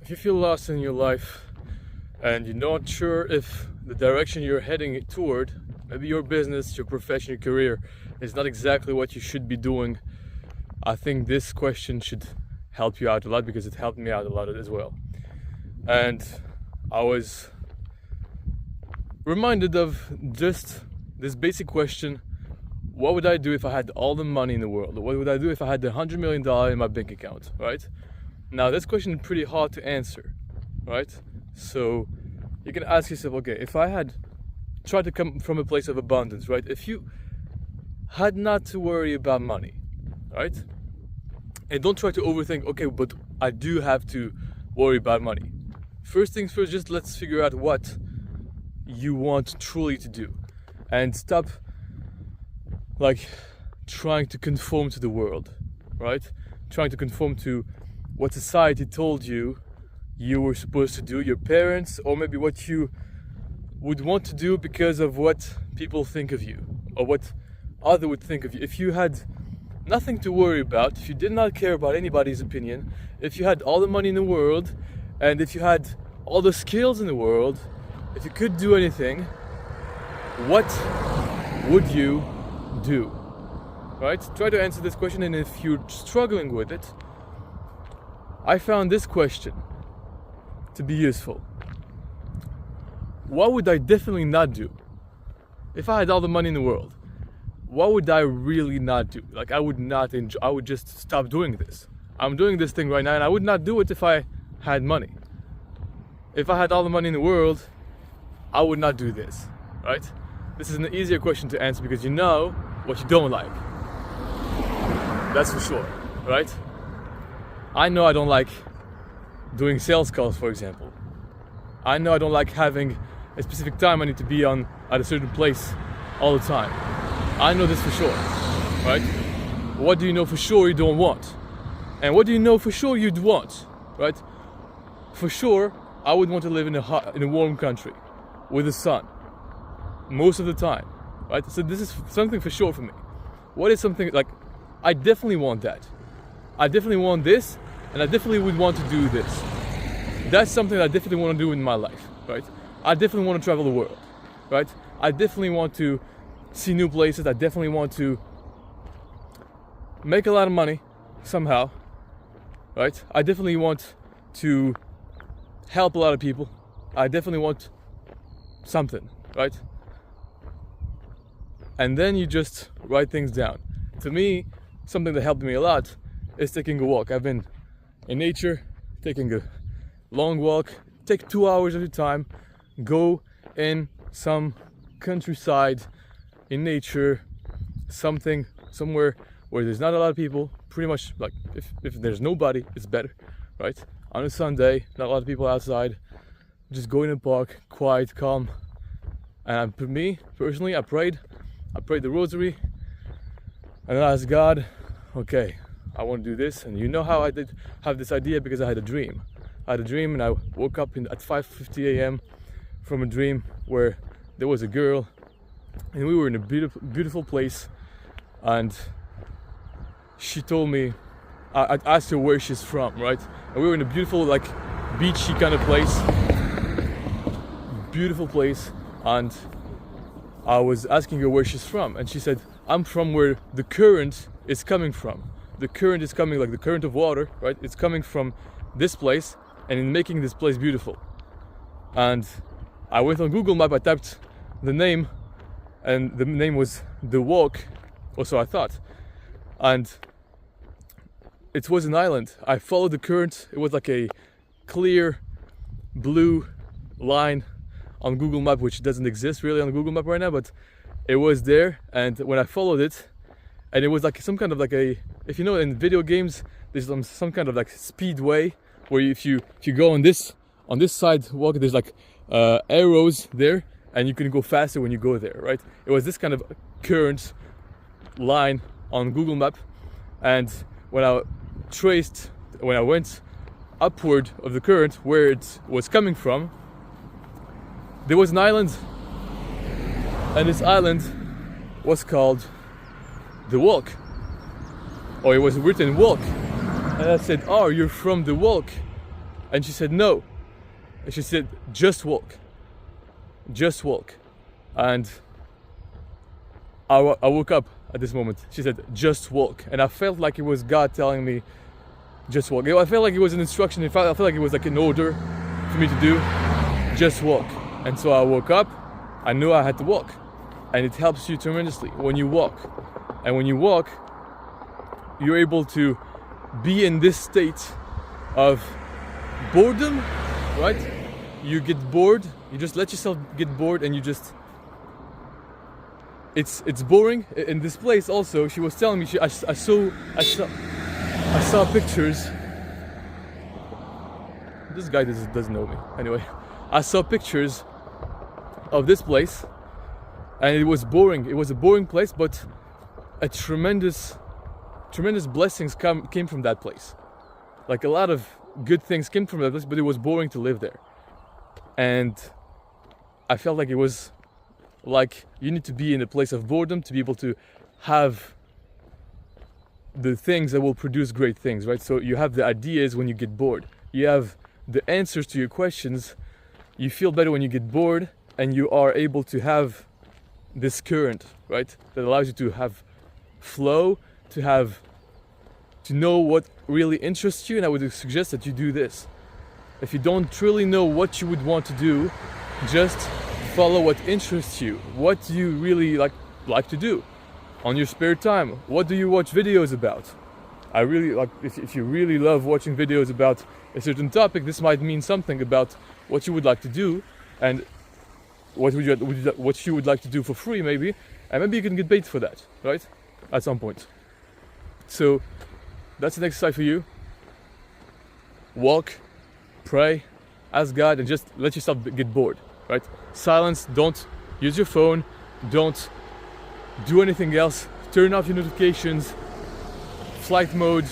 If you feel lost in your life and you're not sure if the direction you're heading toward, maybe your business, your profession, your career, is not exactly what you should be doing, I think this question should help you out a lot, because it helped me out a lot as well. And I was reminded of just this basic question: what would I do if I had all the money in the world? What would I do if I had the $100 million in my bank account, right? Now, this question is pretty hard to answer, right? So you can ask yourself, okay, if I had tried to come from a place of abundance, right? If you had not to worry about money, right? And don't try to overthink, okay, but I do have to worry about money. First things first, just let's figure out what you want truly to do. And stop trying to conform to the world, right? Trying to conform to what society told you were supposed to do, your parents, or maybe what you would want to do because of what people think of you, or what others would think of you. If you had nothing to worry about, if you did not care about anybody's opinion, if you had all the money in the world, and if you had all the skills in the world, if you could do anything, what would you do? Right? Try to answer this question, and if you're struggling with it, I found this question to be useful. What would I definitely not do? If I had all the money in the world, what would I really not do? I would not enjoy, I would just stop doing this. I'm doing this thing right now, and I would not do it if I had money. If I had all the money in the world, I would not do this, right? This is an easier question to answer because you know what you don't like. That's for sure, right? I know I don't like doing sales calls, for example. I know I don't like having a specific time I need to be on at a certain place all the time. I know this for sure, right? What do you know for sure you don't want? And what do you know for sure you'd want, right? For sure, I would want to live in a warm country with the sun most of the time, right? So this is something for sure for me. What is something I definitely want that. I definitely want this, and I definitely would want to do this. That's something I definitely want to do in my life, right? I definitely want to travel the world, right? I definitely want to see new places. I definitely want to make a lot of money somehow, right? I definitely want to help a lot of people. I definitely want something, right? And then you just write things down. To me, something that helped me a lot is taking a walk. I've been in nature, taking a long walk. Take 2 hours of your time, go in some countryside, in nature, somewhere where there's not a lot of people. Pretty much if there's nobody, it's better, right? On a Sunday, not a lot of people outside. Just go in a park, quiet, calm. And for me personally, I prayed the rosary, and I asked God, okay, I want to do this. And you know how I did have this idea? Because I had a dream. And I woke up at 5:50 a.m. from a dream where there was a girl, and we were in a beautiful place, and she told me, I asked her where she's from, right? And we were in a beautiful, beachy kind of place. Beautiful place. And I was asking her where she's from, and she said, I'm from where the current is coming from. The current is coming, like the current of water, right? It's coming from this place, and in making this place beautiful. And I went on Google Map, I typed the name, and the name was The Walk, or so I thought. And it was an island. I followed the current. It was like a clear blue line on Google Map, which doesn't exist really on Google Map right now, but it was there. And when I followed it, and it was some kind of if you know, in video games, there's some kind of speedway where if you go on this sidewalk, there's arrows there, and you can go faster when you go there, right? It was this kind of current line on Google Map, and when I went upward of the current where it was coming from, there was an island, and this island was called The Walk, or it was written Walk. And I said, oh, you're from The Walk. And she said, no. And she said, just walk. Just walk. And I woke up at this moment. She said, just walk. And I felt like it was God telling me, just walk. I felt like it was an instruction. I felt like it was like an order for me to do. Just walk. And so I woke up. I knew I had to walk. And it helps you tremendously when you walk. And when you walk, you're able to be in this state of boredom, right? You get bored, you just let yourself get bored, and you just, it's boring. In this place also, she was telling me, I saw pictures. This guy doesn't know me. Anyway, I saw pictures of this place, and it was boring. It was a boring place, but a tremendous blessings came from that place. Like a lot of good things came from that place, but it was boring to live there. And I felt like it was like you need to be in a place of boredom to be able to have the things that will produce great things, right? So you have the ideas when you get bored. You have the answers to your questions. You feel better when you get bored, and you are able to have this current, right? That allows you to have flow, to know what really interests you. And I would suggest that you do this. If you don't truly know what you would want to do, just follow what interests you. What do you really like to do on your spare time? What do you watch videos about? I really like, if you really love watching videos about a certain topic, this might mean something about what you would like to do, and what you would like to do for free maybe, and maybe you can get paid for that, right? At some point. So that's an exercise for you. Walk, pray, ask God, and just let yourself get bored, right? Silence, don't use your phone, don't do anything else, turn off your notifications, flight mode,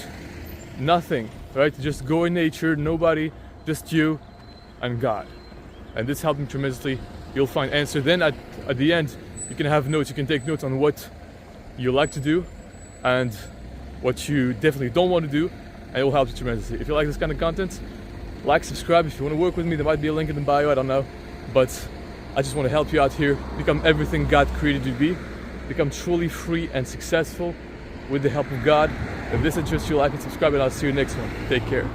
nothing, right? Just go in nature, nobody, just you and God. And this helped me tremendously. You'll find answer. Then at the end, you can have notes, you can take notes on what you like to do and what you definitely don't want to do, and it will help you tremendously. If you like this kind of content, like, subscribe. If you want to work with me, there might be a link in the bio, I don't know. But I just want to help you out here, become everything God created you to be, become truly free and successful with the help of God. If this interests you, like and subscribe, and I'll see you next one. Take care.